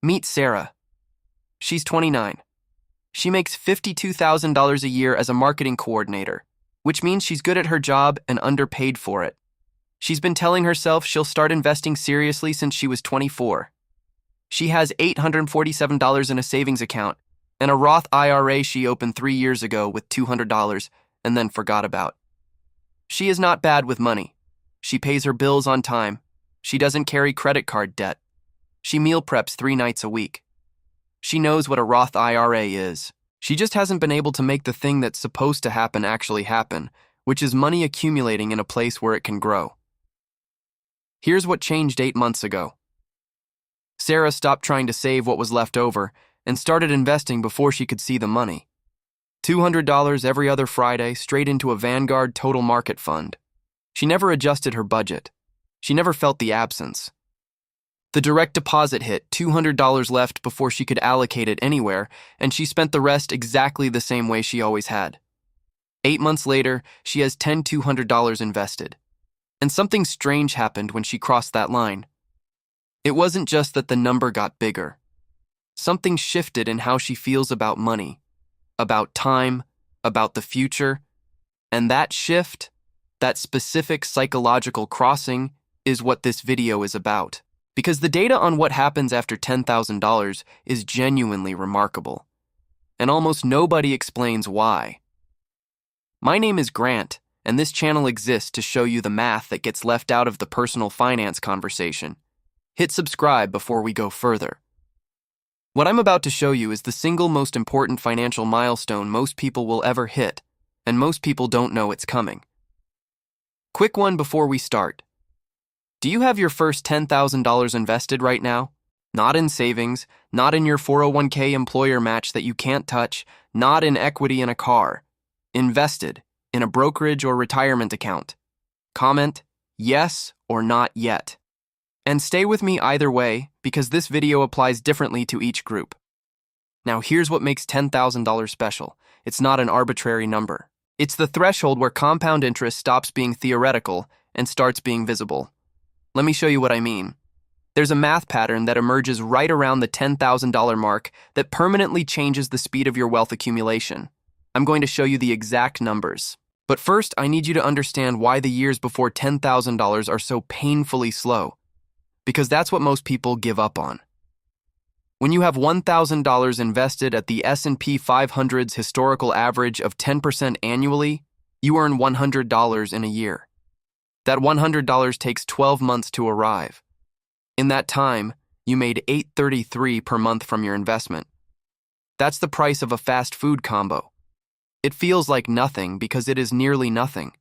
Meet Sarah. She's 29. She makes $52,000 a year as a marketing coordinator, which means she's good at her job and underpaid for it. She's been telling herself she'll start investing seriously since she was 24. She has $847 in a savings account and a Roth IRA she opened 3 years ago with $200 and then forgot about. She is not bad with money. She pays her bills on time. She doesn't carry credit card debt. She meal preps 3 nights a week. She knows what a Roth IRA is. She just hasn't been able to make the thing that's supposed to happen actually happen, which is money accumulating in a place where it can grow. Here's what changed 8 months ago. Sarah stopped trying to save what was left over and started investing before she could see the money. $200 every other Friday straight into a Vanguard Total Market Fund. She never adjusted her budget. She never felt the absence. The direct deposit hit, $200 left before she could allocate it anywhere, and she spent the rest exactly the same way she always had. 8 months later, she has $200 invested. And something strange happened when she crossed that line. It wasn't just that the number got bigger. Something shifted in how she feels about money, about time, about the future, and that shift, that specific psychological crossing, is what this video is about. Because the data on what happens after $10,000 is genuinely remarkable, and almost nobody explains why. My name is Grant, and this channel exists to show you the math that gets left out of the personal finance conversation. Hit subscribe before we go further. What I'm about to show you is the single most important financial milestone most people will ever hit, and most people don't know it's coming. Quick one before we start. Do you have your first $10,000 invested right now? Not in savings, not in your 401k employer match that you can't touch, not in equity in a car. Invested in a brokerage or retirement account. Comment yes or not yet. And stay with me either way because this video applies differently to each group. Now here's what makes $10,000 special. It's not an arbitrary number. It's the threshold where compound interest stops being theoretical and starts being visible. Let me show you what I mean. There's a math pattern that emerges right around the $10,000 mark that permanently changes the speed of your wealth accumulation. I'm going to show you the exact numbers. But first, I need you to understand why the years before $10,000 are so painfully slow. Because that's what most people give up on. When you have $1,000 invested at the S&P 500's historical average of 10% annually, you earn $100 in a year. That $100 takes 12 months to arrive. In that time, you made $833 per month from your investment. That's the price of a fast food combo. It feels like nothing because it is nearly nothing.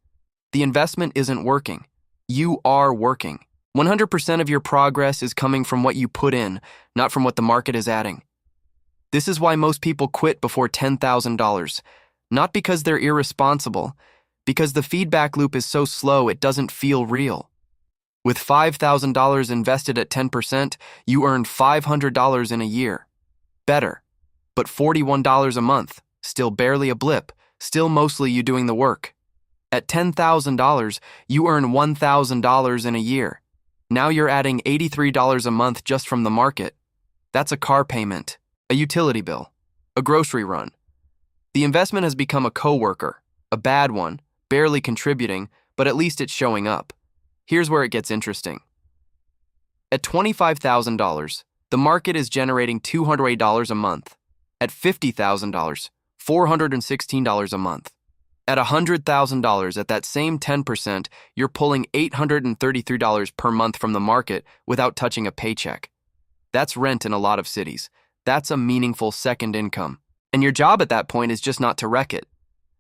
The investment isn't working. You are working. 100% of your progress is coming from what you put in, not from what the market is adding. This is why most people quit before $10,000, not because they're irresponsible, because the feedback loop is so slow it doesn't feel real. With $5,000 invested at 10%, you earn $500 in a year. Better, but $41 a month, still barely a blip, still mostly you doing the work. At $10,000, you earn $1,000 in a year. Now you're adding $83 a month just from the market. That's a car payment, a utility bill, a grocery run. The investment has become a coworker, a bad one, barely contributing, but at least it's showing up. Here's where it gets interesting. At $25,000, the market is generating $208 a month. At $50,000, $416 a month. At $100,000 at that same 10%, you're pulling $833 per month from the market without touching a paycheck. That's rent in a lot of cities. That's a meaningful second income. And your job at that point is just not to wreck it.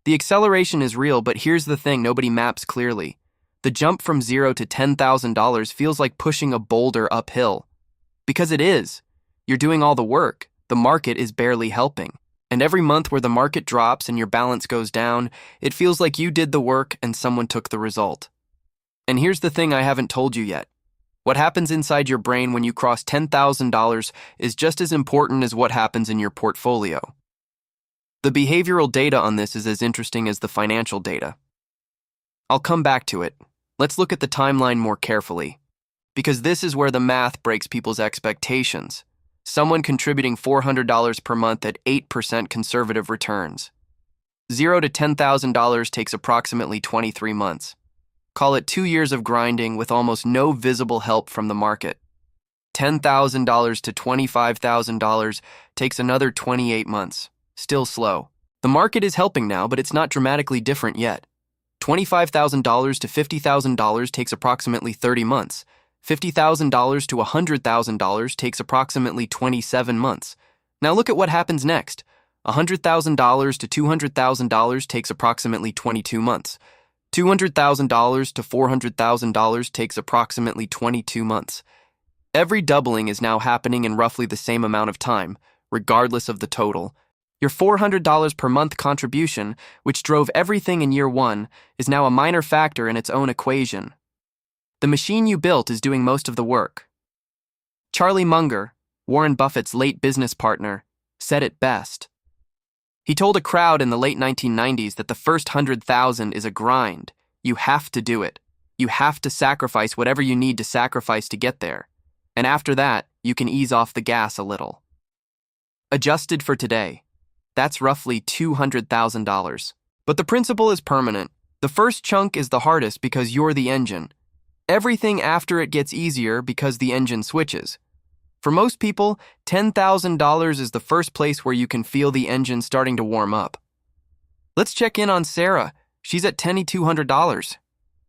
The acceleration is real, but here's the thing nobody maps clearly. The jump from $0 to $10,000 feels like pushing a boulder uphill. Because it is. You're doing all the work. The market is barely helping. And every month where the market drops and your balance goes down, it feels like you did the work and someone took the result. And here's the thing I haven't told you yet. What happens inside your brain when you cross $10,000 is just as important as what happens in your portfolio. The behavioral data on this is as interesting as the financial data. I'll come back to it. Let's look at the timeline more carefully, because this is where the math breaks people's expectations. Someone contributing $400 per month at 8% conservative returns. $0 to $10,000 takes approximately 23 months. Call it 2 years of grinding with almost no visible help from the market. $10,000 to $25,000 takes another 28 months. Still slow. The market is helping now, but it's not dramatically different yet. $25,000 to $50,000 takes approximately 30 months. $50,000 to $100,000 takes approximately 27 months. Now look at what happens next. $100,000 to $200,000 takes approximately 22 months. $200,000 to $400,000 takes approximately 22 months. Every doubling is now happening in roughly the same amount of time, regardless of the total. Your $400 per month contribution, which drove everything in year one, is now a minor factor in its own equation. The machine you built is doing most of the work. Charlie Munger, Warren Buffett's late business partner, said it best. He told a crowd in the late 1990s that the first 100,000 is a grind. You have to do it. You have to sacrifice whatever you need to sacrifice to get there. And after that, you can ease off the gas a little. Adjusted for today, that's roughly $200,000. But the principle is permanent. The first chunk is the hardest because you're the engine. Everything after it gets easier because the engine switches. For most people, $10,000 is the first place where you can feel the engine starting to warm up. Let's check in on Sarah. She's at $2,200.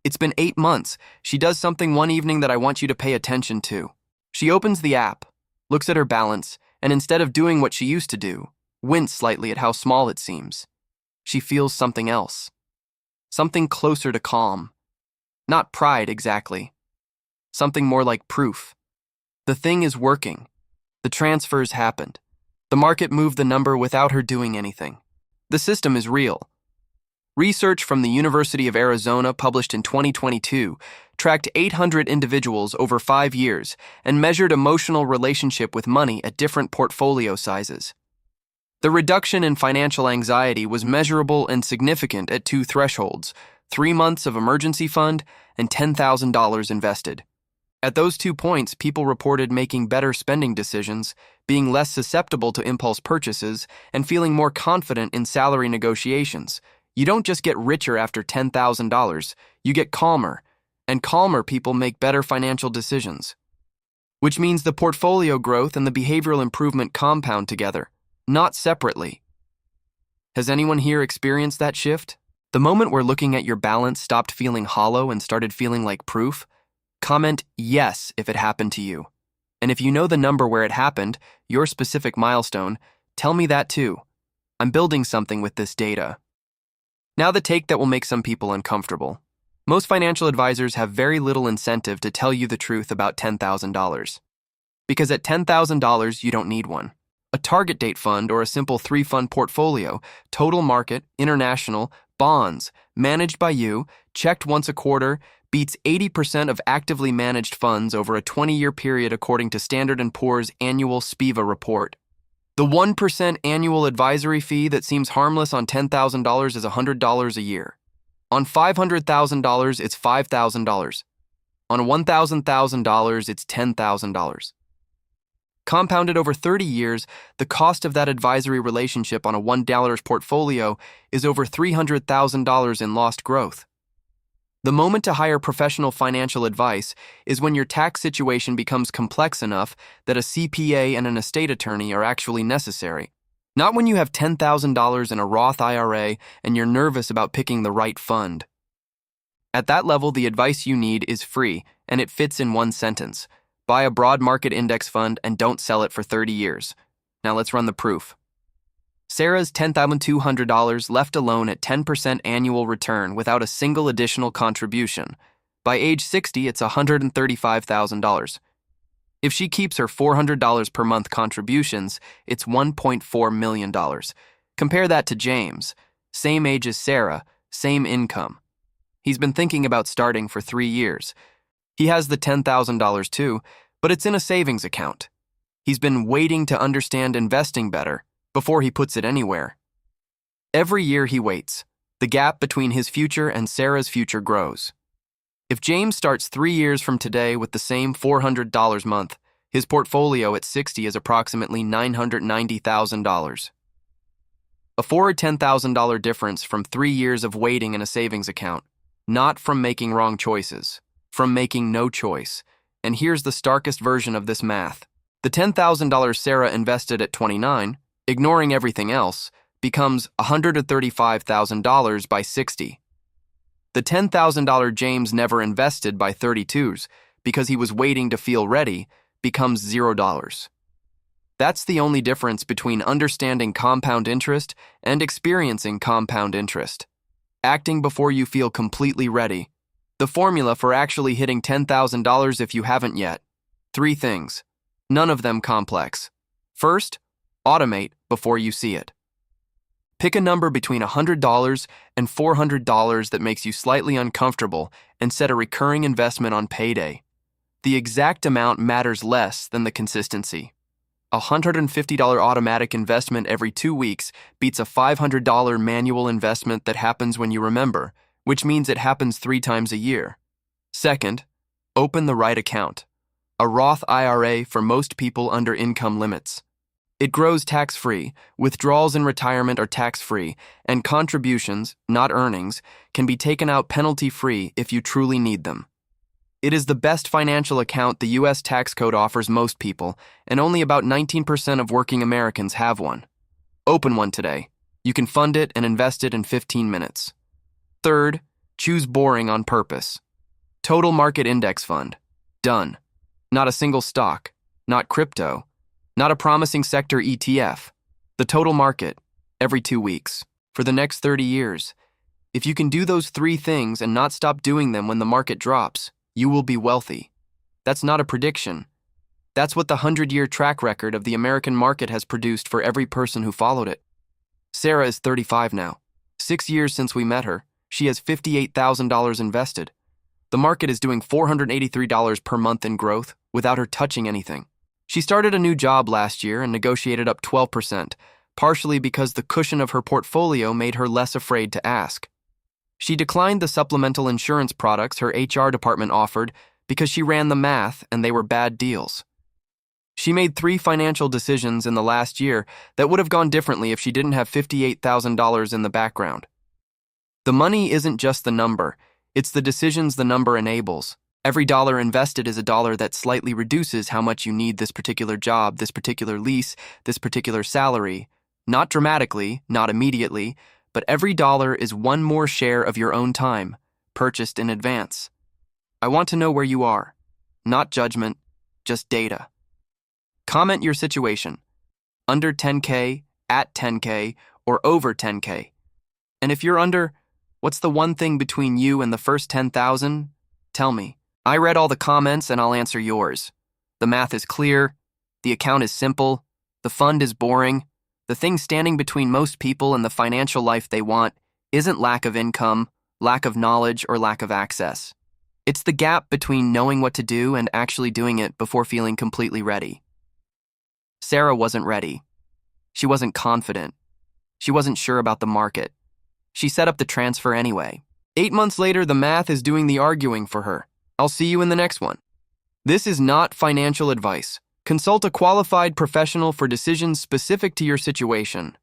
It's been 8 months. She does something one evening that I want you to pay attention to. She opens the app, looks at her balance, and instead of doing what she used to do, wince slightly at how small it seems. She feels something else. Something closer to calm. Not pride exactly. Something more like proof. The thing is working. The transfers happened. The market moved the number without her doing anything. The system is real. Research from the University of Arizona published in 2022 tracked 800 individuals over 5 years and measured emotional relationship with money at different portfolio sizes. The reduction in financial anxiety was measurable and significant at 2 thresholds: 3 months of emergency fund and $10,000 invested. At those 2 points, people reported making better spending decisions, being less susceptible to impulse purchases, and feeling more confident in salary negotiations. You don't just get richer after $10,000, you get calmer, and calmer people make better financial decisions. Which means the portfolio growth and the behavioral improvement compound together, not separately. Has anyone here experienced that shift? The moment where looking at your balance stopped feeling hollow and started feeling like proof? Comment yes if it happened to you. And if you know the number where it happened, your specific milestone, tell me that too. I'm building something with this data. Now the take that will make some people uncomfortable. Most financial advisors have very little incentive to tell you the truth about $10,000. Because at $10,000, you don't need one. A target date fund or a simple 3-fund portfolio, total market, international, bonds, managed by you, checked once a quarter, beats 80% of actively managed funds over a 20-year period according to Standard & Poor's annual SPIVA report. The 1% annual advisory fee that seems harmless on $10,000 is $100 a year. On $500,000, it's $5,000. On $1,000,000, it's $10,000. Compounded over 30 years, the cost of that advisory relationship on a $1 portfolio is over $300,000 in lost growth. The moment to hire professional financial advice is when your tax situation becomes complex enough that a CPA and an estate attorney are actually necessary. Not when you have $10,000 in a Roth IRA and you're nervous about picking the right fund. At that level, the advice you need is free, and it fits in one sentence. Buy a broad market index fund and don't sell it for 30 years. Now let's run the proof. Sarah's $10,200 left alone at 10% annual return without a single additional contribution. By age 60, it's $135,000. If she keeps her $400 per month contributions, it's $1.4 million. Compare that to James, same age as Sarah, same income. He's been thinking about starting for 3 years. He has the $10,000 too, but it's in a savings account. He's been waiting to understand investing better before he puts it anywhere. Every year he waits, the gap between his future and Sarah's future grows. If James starts 3 years from today with the same $400 month, His portfolio at 60 is approximately $990,000. A $4,000 or $10,000 difference from 3 years of waiting in a savings account, not from making wrong choices, from making no choice. And here's the starkest version of this math. The $10,000 Sarah invested at 29, ignoring everything else, becomes $135,000 by 60. The $10,000 James never invested by 32s because he was waiting to feel ready becomes $0. That's the only difference between understanding compound interest and experiencing compound interest. Acting before you feel completely ready. The formula for actually hitting $10,000 if you haven't yet. 3 things. None of them complex. First, automate before you see it. Pick a number between $100 and $400 that makes you slightly uncomfortable and set a recurring investment on payday. The exact amount matters less than the consistency. A $150 automatic investment every 2 weeks beats a $500 manual investment that happens when you remember, which means it happens 3 times a year. Second, open the right account. A Roth IRA for most people under income limits. It grows tax-free, withdrawals in retirement are tax-free, and contributions, not earnings, can be taken out penalty-free if you truly need them. It is the best financial account the U.S. tax code offers most people, and only about 19% of working Americans have one. Open one today. You can fund it and invest it in 15 minutes. Third, choose boring on purpose. Total Market Index Fund. Done. Not a single stock. Not crypto. Not a promising sector ETF. The total market, every 2 weeks, for the next 30 years. If you can do those 3 things and not stop doing them when the market drops, you will be wealthy. That's not a prediction. That's what the 100-year track record of the American market has produced for every person who followed it. Sarah is 35 now. 6 years since we met her, she has $58,000 invested. The market is doing $483 per month in growth without her touching anything. She started a new job last year and negotiated up 12%, partially because the cushion of her portfolio made her less afraid to ask. She declined the supplemental insurance products her HR department offered because she ran the math and they were bad deals. She made 3 financial decisions in the last year that would have gone differently if she didn't have $58,000 in the background. The money isn't just the number, it's the decisions the number enables. Every dollar invested is a dollar that slightly reduces how much you need this particular job, this particular lease, this particular salary. Not dramatically, not immediately, but every dollar is one more share of your own time, purchased in advance. I want to know where you are. Not judgment, just data. Comment your situation. Under 10K, at 10K, or over 10K. And if you're under, what's the one thing between you and the first 10,000? Tell me. I read all the comments and I'll answer yours. The math is clear, the account is simple, the fund is boring. The thing standing between most people and the financial life they want isn't lack of income, lack of knowledge, or lack of access. It's the gap between knowing what to do and actually doing it before feeling completely ready. Sarah wasn't ready. She wasn't confident. She wasn't sure about the market. She set up the transfer anyway. 8 months later, the math is doing the arguing for her. I'll see you in the next one. This is not financial advice. Consult a qualified professional for decisions specific to your situation.